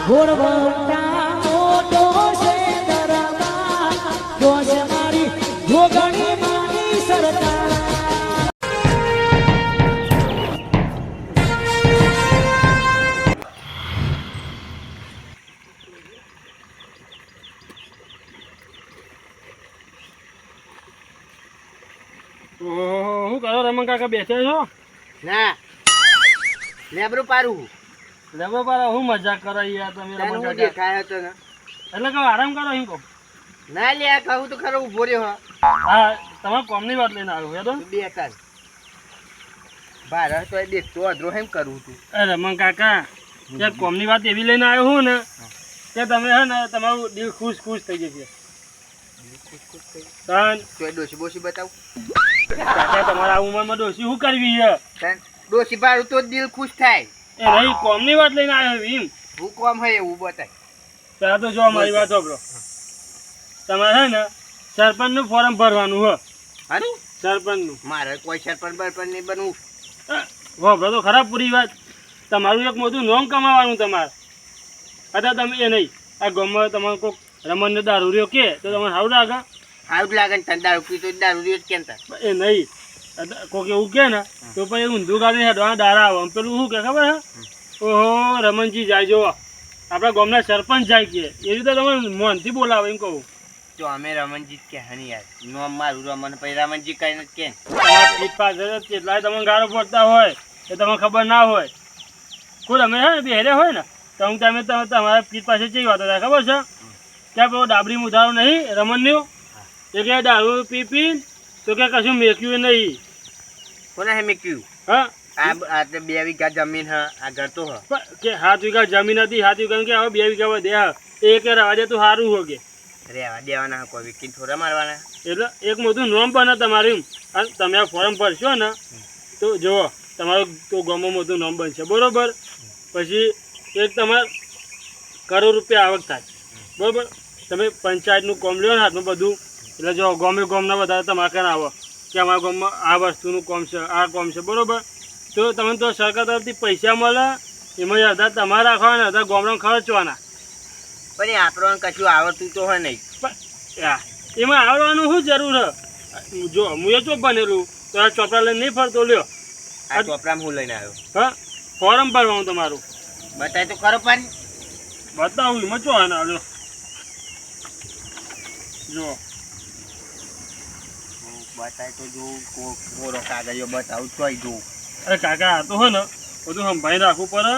ઘોડવટા મોટો છે દરબાર જોશ મારી જોગણી મારી સરકાર હું કરો રમણ કાકા બેઠા છો ના લેબરું પારું લેબો પારા હું મજાક કરો યાર તમે રમણ હું કાકા દેખાય હતો ને એટલે કહો આરામ કરો એમ કહો ના લે કહું તો ખરો ઉભો રહ્યો હા તમારે કોમની વાત લઈને આવ્યો યાદ બે તાર ભારત તો એ દેખતો અધરો એમ કરું તું એ રમણ કાકા ત્યાં કોમની વાત એવી લઈને આવ્યો હું ને કે તમે હે ને તમારું દિલ ખુશ ખુશ થઈ જશે તાન તો એ ડોસી બોસી બતાવું કાકા તમારા આ ઉંમરમાં ડોશી શું કરવી છે તન ડોસી બારું તો દિલ ખુશ થાય એ નહીં કોમની વાત લઈને આવ્યો એમ હું કોમ હોય એવું બતાય ત્યાં તો જો મારી વાત સાંભળો તમારે હે ને સરપંચનું ફોર્મ ભરવાનું હો હારું સરપંચનું મારે કોઈ સરપંચ બરપંચ નહીં બનવું વાપરો તો ખરાબ પૂરી વાત તમારું એક મોટું નોમ કમાવાનું તમારે અથવા તમે એ નહીં આ ગામમાં તમારે કોઈક રમણને દારૂ રહ્યો કે તો તમને સારું લાગે સારું જ લાગે ને તને દારૂ પીતો દારૂ રહ્યો જ કેમ તાર એ નહીં કોઈક એવું કહે ને તો પછી ઊંધું ગાડીને હેડવા દારા આવે પેલું શું કે ખબર હે ઓહો રમણજી જાય જો આપણા ગામના સરપંચ જાય કે એ રીતે તમે મોનથી બોલાવે એમ કહું તો અમે રમણજી જ કે હની યાર નોમ મારું રમણ પછી રમણજી કઈ નથી કે તમારા પીઠ પાસે કેટલાય તમને ગાળો પડતા હોય એ તમને ખબર ના હોય કોઈ અમે હે ને બેરે હોય ને તો હું તમે તમારા પીઠ પાસે જઈ વાતો થાય ખબર છે ત્યાં પેલો ડાબરી મુધારો નહીં રમણનું એ કે દારૂ પી પીને તો કે કશું મેક્યું નહીં કોને હે મેં કહ્યું હા આ તો 2 વીઘા જમીન હ આ ઘર તો હ કે 7 વીઘા જમીન હતી 7 વીઘા કે હવે 2 વીઘા વધે હા એ કે રવા દે તો સારું હો કે રેવા દેવાના કોઈ વીકીને થોડા મારવાના એટલે એક મોટું નોમ બને તમારું અને તમે આ ફોર્મ ભરશો ને તો જુઓ તમારું તો ગામમાં મોટું નોમ બનશે બરાબર પછી એક તમારે કરોડ રૂપિયા આવક થાય બરાબર તમે પંચાયતનું કોમ લ્યો ને હાથમાં બધું એટલે જો ગામના બધા તમારે કાન આવો કે અમારા ગામમાં આ વસ્તુનું કોમ છે આ કોમ છે બરાબર તો તમને તો સરકાર તરફથી પૈસા મળે એમાં અડધા તમારે રાખવાના ને અડધા ગામડામાં ખર્ચવાના પણ એ આપણને કશું આવડતું તો હોય નહીં એમાં આવડવાનું શું જરૂર છે જો હું એ ચોપ બનેલું તો આ ચોપડા લઈને નહીં ફરતો લ્યો આ ચોપડામાં હું લઈને આવ્યો હા ફોર્મ ભરવાનું તમારું બતાય તો ખરો પણ બતાવું એમાં ચો ને લ્યો જો બતાય તો જોઉં કોરો કાગળિયો બતાવું તોય જોઉં અરે કાકા આ તો હોય ને બધું સંભાળી રાખવું પડે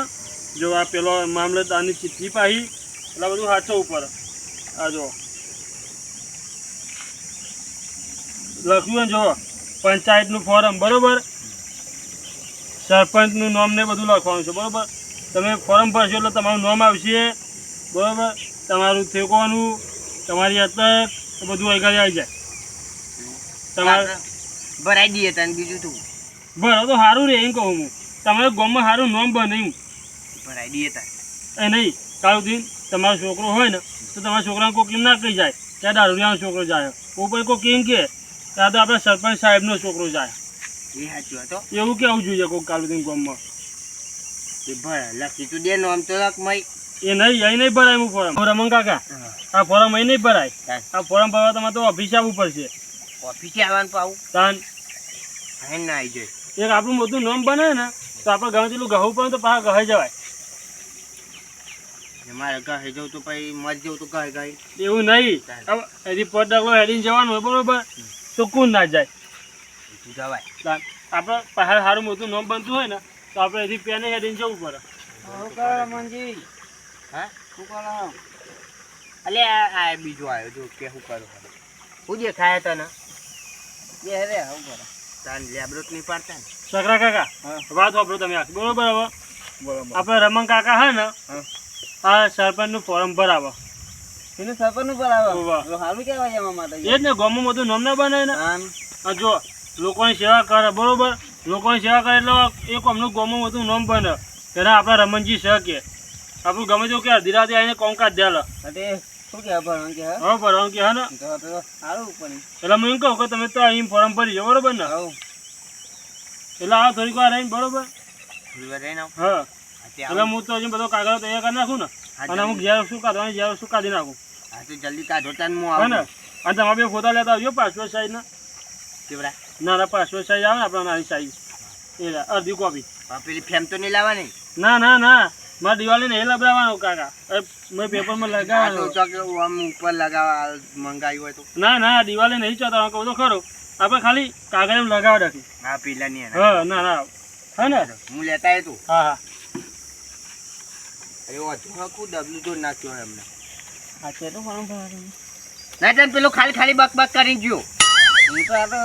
જો આ પેલો મામલતદારની ચિઠ્ઠી પાહી એટલે બધું સાચવવું પડે આ જો લખ્યું ને જો પંચાયતનું ફોર્મ બરાબર સરપંચનું નામ ને બધું લખવાનું છે બરાબર તમે ફોર્મ ભરશો એટલે તમારું નામ આવશે બરાબર તમારું ઠેકવાનું તમારી અટક બધું આગળ આવી જાય તમારે ભરાઈ દઈએ તને બીજું તું બરાબર તો સારું રહે એમ કહું હું તમારે ગામમાં સારું નામ બને એમ ભરાઈ દઈએ તાર એ નહીં કાલ દિન તમારો છોકરો હોય ને તો તમારા છોકરાને કોઈ કેમ ના કહી જાય ત્યાં દારૂડિયાનો છોકરો જાય ઉપર કોઈ કેમ કે ત્યાં તો આપણે સરપંચ સાહેબનો છોકરો જાય એ સાચું હતો એવું કેવું જોઈએ કોઈ કાલ દિન ગામમાં એ ભરા લખી તું દે નો આમ તો લખ મય એ નહીં અહીં નહીં ભરાય હું ફોરમ રમણ કાકા આ ફોરમ અહીં નહીં ભરાય આ ફોરમ ભરવા તમારે તો ઓફિસ આવવું પડશે ઓફિસે આવવાનું પાવું તાન હે ના આવી જાય એક આપણું મોટું નામ બને ને તો આપણે ગમે તેટલું ઘઉં પડે તો પાછા ઘરે જવાય મારે કહે જવું તો પછી મર જવું તો કહે ગઈ એવું નહીં એથી પદ ડગલો હેડીને જવાનું હોય બરોબર તો કોણ ના જાય જવાય આપણે પહાડ સારું મોટું નામ બનતું હોય ને તો આપણે એથી પેને હેડીને જવું પડે રમણજી હા શું કરો અલે આ બીજો આવ્યો જો કે શું કરો શું દેખાય તને એ રે શું કરો તાન લેબરોટ નહીં પાડતા ને સકરા કાકા વાત વાપરો તમે આખી બરોબર હવે આપણે રમણ કાકા હે ને આ સરપંચનું ફોર્મ ભરાવો એને સરપંચનું ભરાવો વાહ સારું કહેવાય એમાં માટે એ જ ને ગામમાં બધું નામ ના બને ને આ જો લોકોની સેવા કરે બરોબર લોકોની સેવા કરે એટલે એક અમનું ગામમાં બધું નામ બને ત્યારે આપણા રમણજી છે કે આપણું ગમે તેવું કે અડધી રાતે આવીને કોમકાજ દેલો શું કહેવા ભરવાનું કે હવે ભરવાનું કે હા ને સારું પણ એટલે હું એમ કહું કે તમે તો અહીં ફોર્મ ભરી જાઓ બરોબર ને એટલે આવો થોડીક વાર રહીને બરોબર થોડી વાર રહીને હા હવે હું તો હજી બધો કાગળ તૈયાર કરી નાખું ને અને અમુક ઝેરોક્ષ શું કાઢવાની ઝેરોક્ષ કાઢી નાખું. હા તો જલ્દી કાઢો તાન હું હે ને આવું અને તમારે બે ફોટા લેતા આવજો પાસપોર્ટ સાઈઝના. કેવડા ના પાસપોર્ટ સાઈઝ આવે ને આપણા નાની સાઈઝ એ અડધી કોપી. પેલી ફેમ તો નહીં લાવવાની ના મારે દિવાળી ને એ લબડાવવાનું કાકા. મેં પેપરમાં આ તો લગાવવાનું. ચોક આમ ઉપર લગાવવા મંગાવ્યું હોય તો ના દિવાળી નહીં ચોતા કહું તો ખરો આપણે ખાલી કાગળ એમ લગાવ રાખી. હા પેલાની એના. હા ના હે ને હું લેતા આવ્યો તું હા અરે અધૂરું ડબલું તો નાખ્યો એમને આ છે તો ફોર્મ ભરવાનું. ના તને પેલું ખાલી બક કરી ગયો હું તો આ તો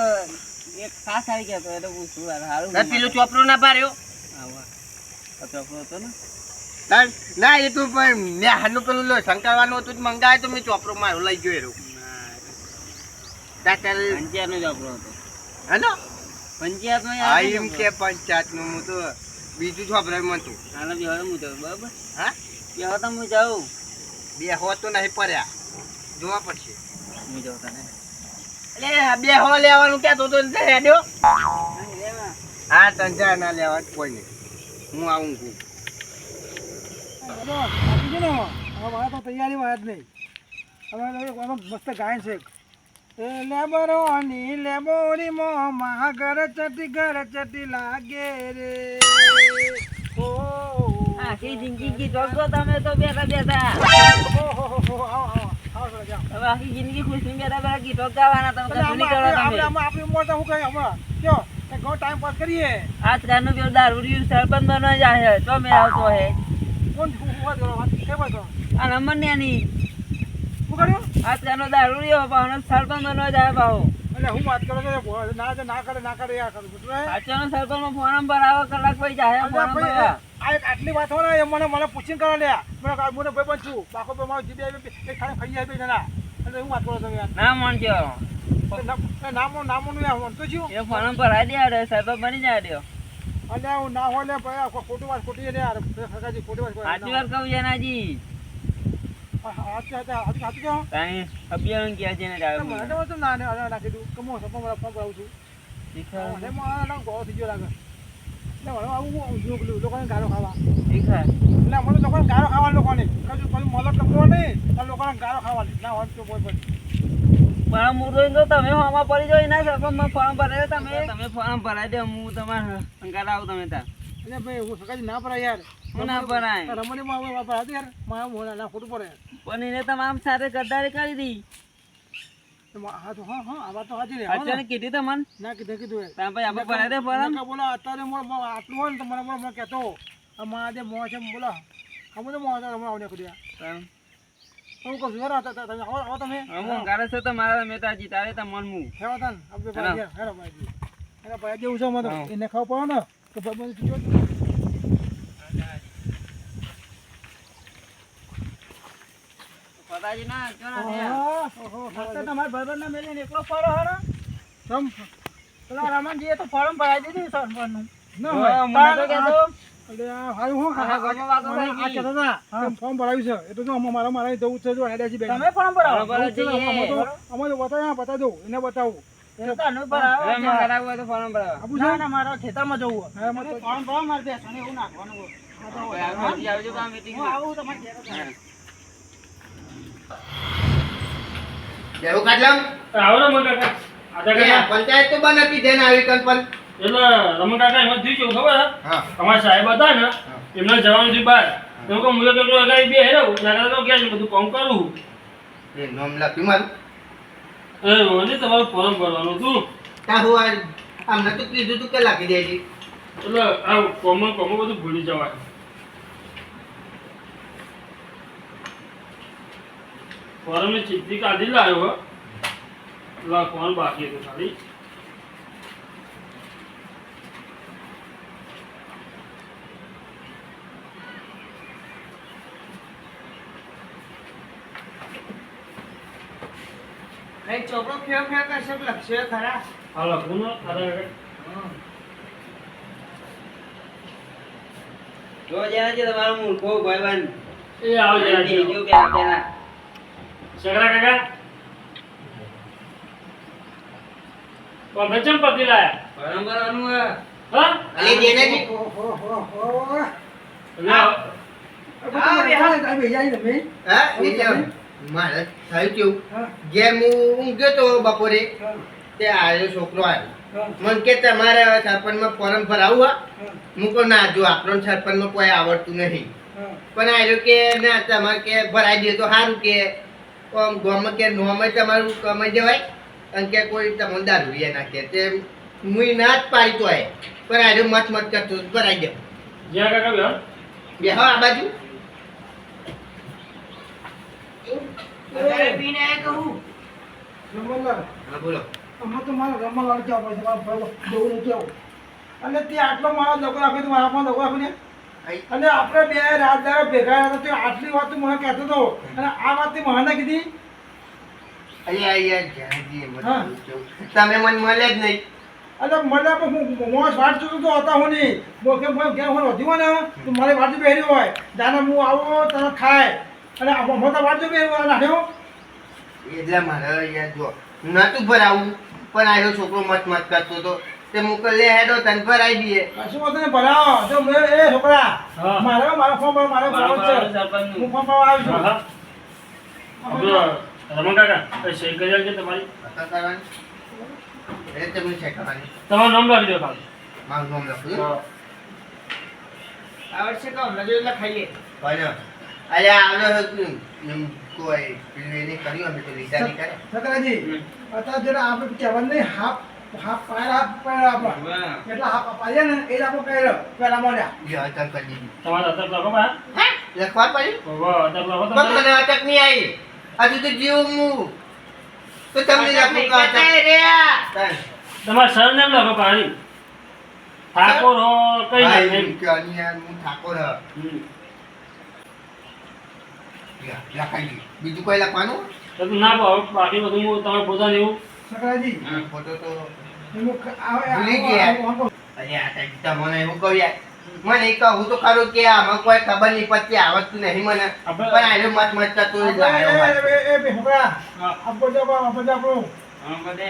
એક ખાસ આવી ગયા તો એ તો પૂછું સારું ના પેલું ચોપડો ના પાડ્યો ચોપડો હતો ને ના એ તું પણ મેં હાનું પેલું શંકરવાનું હતું મંગાવ્યું તો મેં ચોપડો મારો લઈ ગયો એરો પંચાયત નો ચોપડો હતો. હેલો પંચાયત નો હા એમ કે પંચાયત નું હું તો બીજું ચોપડા માં તું હાલો બેહો હું જાઉં બરાબર. હા બેહો તો હું જાઉં. બે હો તો નહીં પડ્યા જોવા પડશે હું જાઉં તને એટલે બે હો લેવાનું ક્યાં તો હેડ્યો હા તંજા ના લેવા કોઈ નહીં હું આવું છું તૈયારી વાત નહીં હવે મસ્ત ગાયન છે લેબરોની લેબોરી મો મા ઘર ચટી લાગે રે ઓ આખી જિંદગી ગીતો ગો તમે તો બેઠા હવે આખી જિંદગી ખુશી બેઠા ગીતો ગાવાના તમે કશું નહીં કરો તમે. આપણી ઉંમર તો હું કઈ હમણાં કયો ઘણો ટાઈમ પાસ કરીએ આજકાલનું પેલું દારૂડિયું સરપંચ બનવા જાય તો મેં આવતો હે કોણ વાત કરો વાત કેમ વાત કરો આ નંબર ને ની શું કર્યું આજકાલનો દારૂડિયો પણ સરપંચ બનવા જાય ભાવ. એટલે હું વાત કરો છો ના કરે યાર કરું આજકાલનો સરપંચમાં ફોન નંબર આવો કલાક પછી જાય ફોન નંબર આટલી વાત હોય ને મને પૂછીને કરવા લે મને ભાઈ બન છું બાકો પર મારો જીબી ખાઈ જાય બે જણા એટલે હું વાત કરો તમે યાર ના માનજો નામોનું યાર તો છું એ ફોન નંબર આવી દે સરપંચ બની જાય દો. અને હું ના હોય ને ભાઈ ખોટું વાત ખોટી ને યાર ખોટી વાત સાચી વાત કહું જનાજી સાચું કહો તાણી અભિયાન ક્યાં છે ને જાવે મને તો ના ના કીધું કમો સપો મારા ફોન પર આવું છું શીખા અને મારા ગો થઈ ગયો લાગે એટલે મને આવું લોકોને ગારો ખાવા શીખા એટલે મને લોકોને ગારો ખાવા લોકોને કશું મલક લખવો નહીં લોકોને ગારો ખાવાની ના હોય તો કોઈ પણ પણ હું તો તમે ફોર્મ પડી જાય ના સરપંચમાં ફોર્મ ભરાય તમે ફોર્મ ભરાઈ દો હું તમારે અંકાર આવું તમે તાર એટલે ભાઈ હું સકાજી ના પડાય યાર હું ના ભરાય રમણીમાં વાપરાતી યાર મારા મોડા ના ખોટું પડે પણ એને તમામ સાથે ગદ્દારી કરી દી. હા તો હા આ વાત તો સાચી અચાનક કીધી તો મન ના કીધું તાર ભાઈ આપણે ભરાઈ દે ફોર્મ બોલો અત્યારે આટલું હોય ને તો મને કહેતો મારા મોં છે બોલો અમે તો મોં હમણાં આવડે ખુદ્યા હું કહું છું તમે આવો તમે હું ગારે છે તો મારા મેતાજી તારે તો મન મું હેવા તાન આપણે ભાઈ હેરો ભાઈ એને ભાઈ જેવું છે મને તો એને ખાવ પડે ને તો ભાઈ મને પતાજી ના તમારા ભાઈ ના મેલીને એકલો ફરો હરો તમ પેલા રમણજીએ તો ફોર્મ ભરાઈ દીધું સરપંચનું ફોર્મ ભરાયું છે એટલે જો મારા જવું છે જો હેડાજી બેન તમે ફોર્મ ભરાવો અમે બતાવી દઉં એને બતાવું મારા ખેતરમાં જવું ફોર્મ ભરાવ મારે બેસવાનું એવું નાખવાનું દેવું કાઢલામ આવો ને રમણ કાકા આધા કાકા પંચાયત તો બંધ હતી જેને આવી કન પણ એટલે રમણ કાકા એમાં થયું કેવું ખબર હા અમારા સાહેબ હતા ને એમને જવાનું છે બહાર એમ કહું મુજબ તો અગાડી બે હેરો નાગરા તો ક્યાં બધું કામ કરું એ નામ લખ્યું મારું એ મને તમારું ફોર્મ ભરવાનું હતું ત્યાં હું અમને તો કીધું તું કે લખી દેજે એટલે આ કોમન બધું ભૂલી જવાય. ફોર્મ ની ચિઠ્ઠી કાઢી લાવ્યો હો લખવાનું બાકી હતું ખાલી. કઈ ચોપડો ફેર કરશે લખશે ખરા આ લખવું ને આધાર જો જનાજી તમારો મૂર્ખો ભાઈબંધ એ આવો જરા જો પેલા સગડા કાકા કોણ ચંપતી લાયા ફોર્મ ભરવાનું હા અલે જેને ઓહો હા એટલે મારે થયું કેવું જેમ હું ઊંઘ્યો તો બપોરે તે આવ્યો છોકરો આવ્યો મને કે તમારે સરપંચમાં ફોરમ ભરાવું હું કહું ના જો આપણને સરપંચમાં કોઈ આવડતું નહીં પણ આવ્યો કે ના તમારે કે ભરાઈ દે તો સારું કે ગામમાં કે નોમાં તમારું કમાઈ જવાય અને કે કોઈ તમને દારૂ એ નાખે તે હું ના જ પાડી તો આવે પણ આવ્યો મત મત કરતો ભરાઈ દે જ્યાં કાકા બેહો. બેહો આ બાજુ હા બોલો અને તે આટલો મારો દગો રાખે તો મારા પણ દગો રાખે ને અને આપણે બે રાત દાડા ભેગા હતા તો આટલી વાત તું મને કહેતો હતો અને આ વાત તે મને કીધી અહીંયા તમે મને મળે જ નહીં અરે મને હું વાટ જોતો તો હતા હું નહીં બોકે હું ઘેર હું વધી હોય ને તો મારે વાટ જો પહેરી હોય જાને હું આવો તને ખાય અને હું તો વાટ જો પહેરી નાખ્યો એટલે મારે યાર જો નતું ભરાવું પણ આવ્યો છોકરો મત મત કરતો હતો તે મુકલ લે હેડો તને ભરાઈ દઈએ કશું વાંધો નહીં ભરાવો જો મેં એ છોકરા હા. મારો ફોન પર મારો ફોન છે સરપંચનું. હું ફોન પર આવી છું હા, હા. આપણો રમણ કાકા કઈ સહી કરી આલજો તમારી. પતા કરવાની એ તમને ચેક કરવાની તમારું નામ લખી દો ખાલી. મારું નામ લખું હા. આવડશે તો હમણાં જો એટલે ખાઈએ પણ અલ્યા આવડે હતું એમ કોઈ પેલું એને કર્યું અમે તો લીધા નહીં કરે છોકરાજી અત્યારે જરા આપણે કહેવાનું નહીં હાફ હાફ પાયર આપણા એટલા હાફ પાડ્યા ને એ જ આપણે કર્યો પહેલા મળ્યા જો અટક કરી દીધી તમારો અટક લખો બા. લખવા પડ્યું વાહ, અટક લખો પણ તમે. મને અટક નહીં આવી હજુ તો જીવ હું તો તમને લખું કે અટક તમારું સરનેમ લખો પાણી. ઠાકોર હો કઈ હા, નામ એમ કે અનિયા હું ઠાકોર હ. હમ. લખાઈ ગયું બીજું કોઈ લખવાનું તો તું ના પાડો, બાકી બધું હું તમારે પોતાને એવું. છોકરાજી ફોટો તો એનું આવે ભૂલી ગયા. અરે આ ટાઈપ તમને એવું કહું યાર મને કહું તો ખરું કે આમાં કોઈ ખબર નહીં પડતી આવડતું નહીં મને આપણે- પણ આનો મત મત કરતો જ લાવ્યો મારે. છોકરા હા. આપણે આપણું હા બધે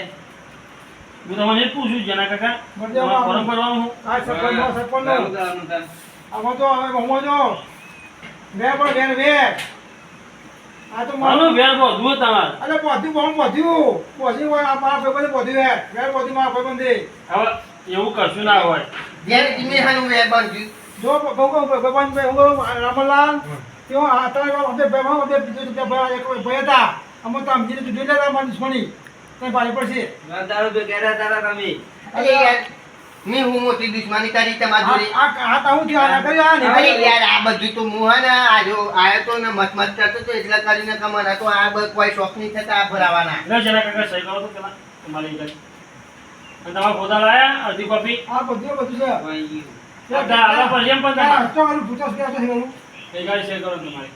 હું તમને એ જ પૂછું જેના કાકા બધે તમારે ફોરમ ભરવાનું હું. આ સરપંચ સારું કરવાનું તાર. આમાં તો હવે બહુ જો બે પણ બે આ તો મારું વેર બધું તમારે. અરે બધું હોય આ મારા ભાઈબંધે બધું હે વેર બધું મારા ભાઈબંધે હવે એવું કશું ના હોય. જ્યારે ધીમે હાનું વેર બનજ્યું જો ભાઈબંધ હું રામલાલ તેઓ અત્યારે આપણે ભાઈ બીજું કે ભાઈ એક ભાઈ હતા અમે તો સમજીને તું જોઈ લેતા મારી દુશ્મની કઈ ભારી પડશે દારૂ બે ઘેરા તારા તમે અરે યાર મેં હું મોટી દુશ્મની કરી તમારી જોડે આ તાવું થયું આ કર્યું આ નહીં અરે કર્યું. યાર આ બધું તો હું હે ને આયો તો ને મત મત કરતો તો એટલે કરીને કે મને તો આ કોઈ શોખ નહીં થતા આ ભરાવાના એટલે જેના કાકા સહી કરો તો પેલા તમારી કઈ. અને તમારા પોતા લાયા અડધી કોપી. આ બધું છે બધા આલા પર જેમ પણ તમારે. તો મારું પૂછો કે છે મારું એ ગાડી સહી કરો તમારી.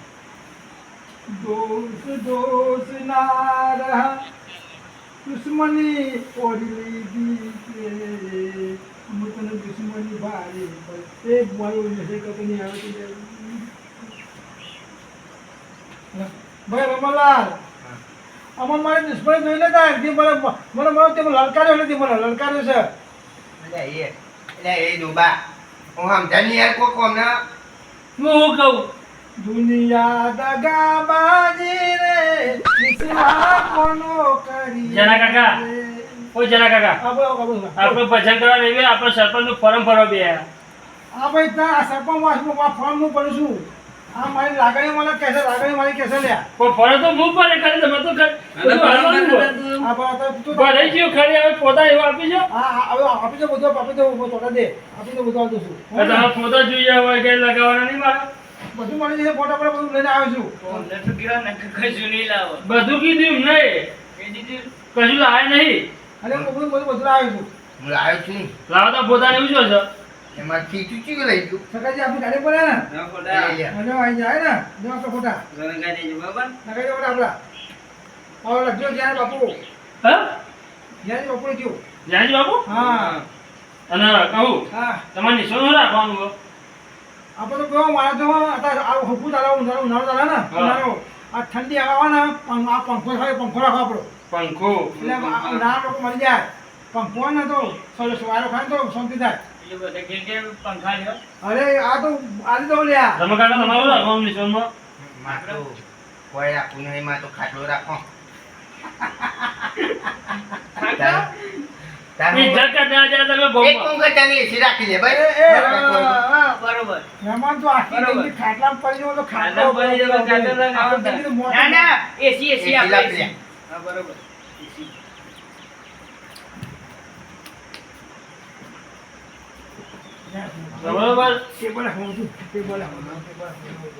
दोस्त ना रहा दुश्मनी ओढ़ी दी के मुतन दुश्मनी भारी पर एक बोलो नशे का तो नहीं आवती भाई रमलाल अमन मारे दुश्मन જોઈ લેતા કે મને તે લલકાર્યો નથી મને લલકાર્યો છે એટલે એ ડોબા હું સમજાની યાર કોને હું કહું દુનિયા દગાબાજી રે નિસ્વા કોનો કરી જેના કાકા ઓ જેના કાકા આપણે આપણે ભજન કરવા નહીં આપણે સરપંચ નું ફોરમ ભરવા બે આ ભાઈ ત્યાં આ સરપંચ વાસમાં ફોર્મ હું ભરું છું આ મારી લાગણી મને કહેશે લાગણી મારી કહેશે લ્યા કોઈ ફોરમ તો હું ભરે કરી તમે તો બધું હાલવાનું હોય. આ ભાઈ તું ભરાઈ ગયું ખરી હવે પોતા એવું આપી છે. હા હવે આપી દે બધું આપી દે હું તોડા દે આપી દે બધું આપી દઉં છું તમારા પોતા જોઈએ હોય કઈ લગાવવાના નહીં મારે. બધું મળી જશે ફોટા પર બધું લઈને આવ્યો છું નતું ગયો ને કશું નહીં લાવો બધું કીધું એમ નહીં એ દીધું કશું લાવે નહીં. અને હું બધું આવ્યો છું હું લાવ્યો છું લાવતા પોતાને એવું છો એમાં ખીચું ચીયું લઈ ગયું સકાજી આપણી ગાડી પર ને ના ખોટા અને અહીં જાય ને જો આપણે ફોટા ગરંગા દેજો બરાબર નકાઈ જવા આપણા હવે લખજો જ્યાં બાપુ હા જ્યાં બાપુ લખ્યું જાજી બાપુ હા અને કહું હા તમારે નિશાન રાખવાનું હોય. આપણે તો કેવો મારા તો અત્યારે આ હુકુ ચાલે ઉનાળો ચાલે ને ઉનાળો આ ઠંડી હવા ને આ પંખો થાય પંખો રાખો આપણો પંખો એટલે ઉનાળા લોકો મરી જાય પંખો ને તો સવારે ખાય તો શાંતિ થાય એ બધા કે પંખા લ્યો અરે આ તો આજે તો લ્યા તમે કાકા તમારું રાખવાનું નિશાનમાં માં તો કોઈ રાખવું નહીં, માં તો ખાટલો રાખો. ઇજ્જત કરતા જાય તમે બહુ એક પંખા એસી રાખી લે ભાઈ. બરોબર મહેમાન તો આખી બરોબર. જિંદગી ખાટલામાં પડી ગયો તો ખાટલામાં પડી ગયો તો ખાટલો લઈને આવો આપણે કીધું મોટું. ના ના એસી એસી આપણે લાવી લે. હા બરોબર બરોબર ટેબલ હું છું, ટેબલ હું, ટેબલ હું.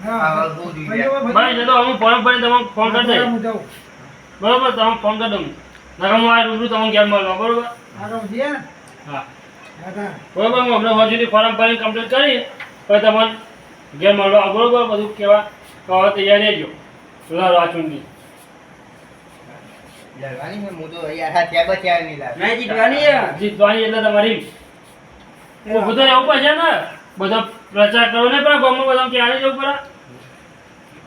હા, બહુ જોઈએ. ભાઈ જતો હું ફોન પર તમને ફોન કરી દઈ હું જાઉં. બરોબર તમે ફોન કરી દઉં નકર હું આ રૂબરૂ તમને ઘેર મળવા બરોબર આગળ જઈએ ને? હા આગળ. બરોબર હું હમણાં હોજુથી ફોર્મ ભરીને કમ્પ્લીટ કરી પછી તમને ઘેર મળવા આવો, બરોબર બધું કેવા કહો તૈયાર રહેજો વાંચુંડી લડવાની છે, હું તો યાર હા ત્યાં બચ્યા નહીં લાગે. મેં જીતવાની છે જીતવાની એટલે તમારી બધું એવું પડશે ને બધો પ્રચાર કરો ને પણ ગામમાં બધા ક્યારે જવું પડે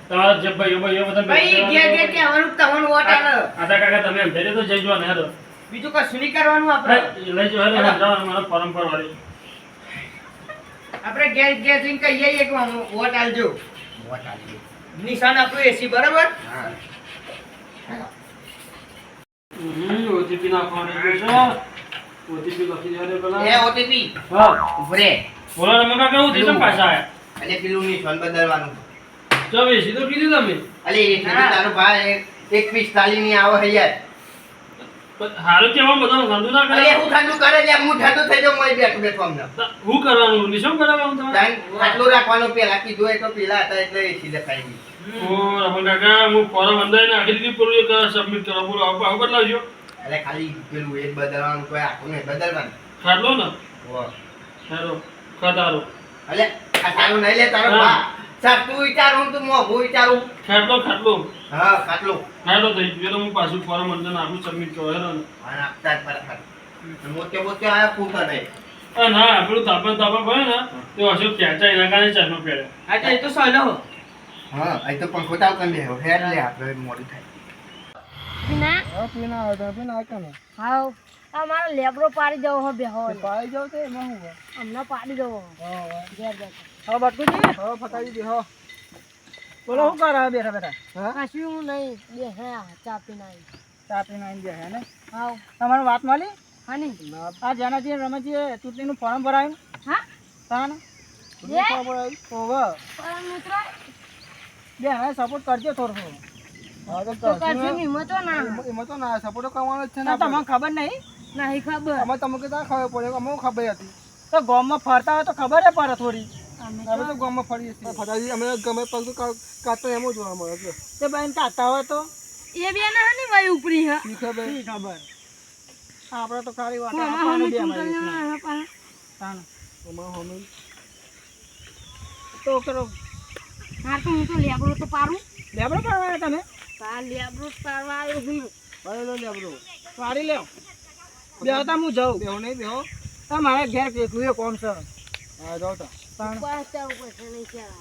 તમારા જે ભાઈઓ ભાઈઓ બધા ભાઈ ઘેર ઘેર કહેવાનું તમને વોટ આલો આતા કાકા તમે એમ થઈ તો જઈજો ને હેરો બીજું કશું નહીં કરવાનું આપણે લઈ જો હેરો સમજાવવાનું મારા પરંપરા વાળી આપણે ઘેર ઘેર જઈને કહીએ કે વોટ આલજો વોટ આલી દે. નિશાન આપણું એસી બરાબર હા. ઓટીપી નાખવાની છે ઓટીપી લખી દેવા દે એ પેલા OTP હા ઉભરે. બોલો તમે કાકા હું દેશમ પાછા આયા અને પેલું નિશાન બદલવાનું. ચોવીસ તો કીધું તમે અલે એ કીધું તારો ભાઈ એક 45 ની આવે છે યાર. હારું કેવા બધા ઠંડુ ના અરે કરે હું ઠંડુ કરે લે, હું ઠંડુ થઈ જાઉં મોય બેઠો બેઠો અમને. હું કરવાનું નિશમ કરવાનું તમારે તાન આટલું રાખવાનું પેલા કીધું એ તો પેલા હતા એટલે એસી લખાઈ ગઈ. ઓ રમણ કાકા હું ફોર્મ અંદર ને આખી રીતે પૂરું સબમિટ કરવા બોલો આવું બદલાવજો એટલે ખાલી પેલું એક બદલવાનું કોઈ આખું નહીં બદલવાનું. ખાટલો ને વો. હેરો ખતારો અલે આ તારું નહીં લે તારો હા. બા. સાહેબ તું વિચારું તું મોઘું વિચારું. ખાટલો હા ખાટલું. ખાટલો થઈ ગયો હું પાછું ફોર્મ અંદર નાખું સબમિટ કરો હેરો ને અને આપતા જ પર ખાટ. મોટે મોટે આયા ફૂટા નહીં. ના પેલું તાપા પડે ને તો હજુ ખેંચાય એના કારણે ચશ્મા પહેર્યો હા તો એ તો સહેલો હા અહીં તો પંખો તાવ કરી લે હેડ લે આપણે મોડું થાય. ના હા, પીના આવે તો પીના આવે ને. હાવ આ મારો લેબડો પાડી જવો હો બેહો પાઈ જાવ તો એમાં શું હોય? હમણાં પાડી જવો હા, હા. ઘેર જતો હા, બટકુજી? હા, ફટાવી દે, હા. બોલો શું કરે હવે બેઠા બેઠા? હા? કશું નહીં બેહ્યા ચા પીને આવી ચા પીને આવીને બેઠા ને? હાવ તમારી વાત મળી? હાની આ જેનાથી રમેશજીએ ચૂંટણીનું ફોર્મ ભરાયું? હા તાને? જે? ફોર્મ ભરાયું? ઓવે. પણ મિત્રો બે હવે સપોર્ટ કરજો થોડો થોડો. હા, તો તો કરશું કરજો ને. હિંમત ના એમાં તો ના સપોર્ટ કરવાનો જ છે ને તમને ખબર નહીં? નહીં ખબર અમે તમને કીધા ખબર પડે અમને ખબર હતી તો ગામમાં ફરતા હોય તો ખબર જ પડે થોડી અમે અમે તો ગામમાં ફરીએ છીએ ફટાવી અમે ગમે પરંતુ કાઢતો એમ જોવા મળે છે તે બેન કાઢતા હોય તો એ બે ના ની ભાઈ ઉપરી હે શી ખબર આપણે તો ખાલી વાત મામા આપવાનું હમે બે ચૂંટણી અમારી ના પા તાન અમાર હમે તો કરો હા તો હું તો લેબડો તો પાડું લેબડો પાડવાના તમે તા લેબડો પાડવા આવ્યો હું પાડેલો લેબડો પાડી લેવ બેહો તા હું જાઉં બેહો નહીં બેહો તા મારે ઘેર કેકું એ કોમ છે હા જાઉં તા તાન ઉપર ચા ઉપર છે નહીં ચાલ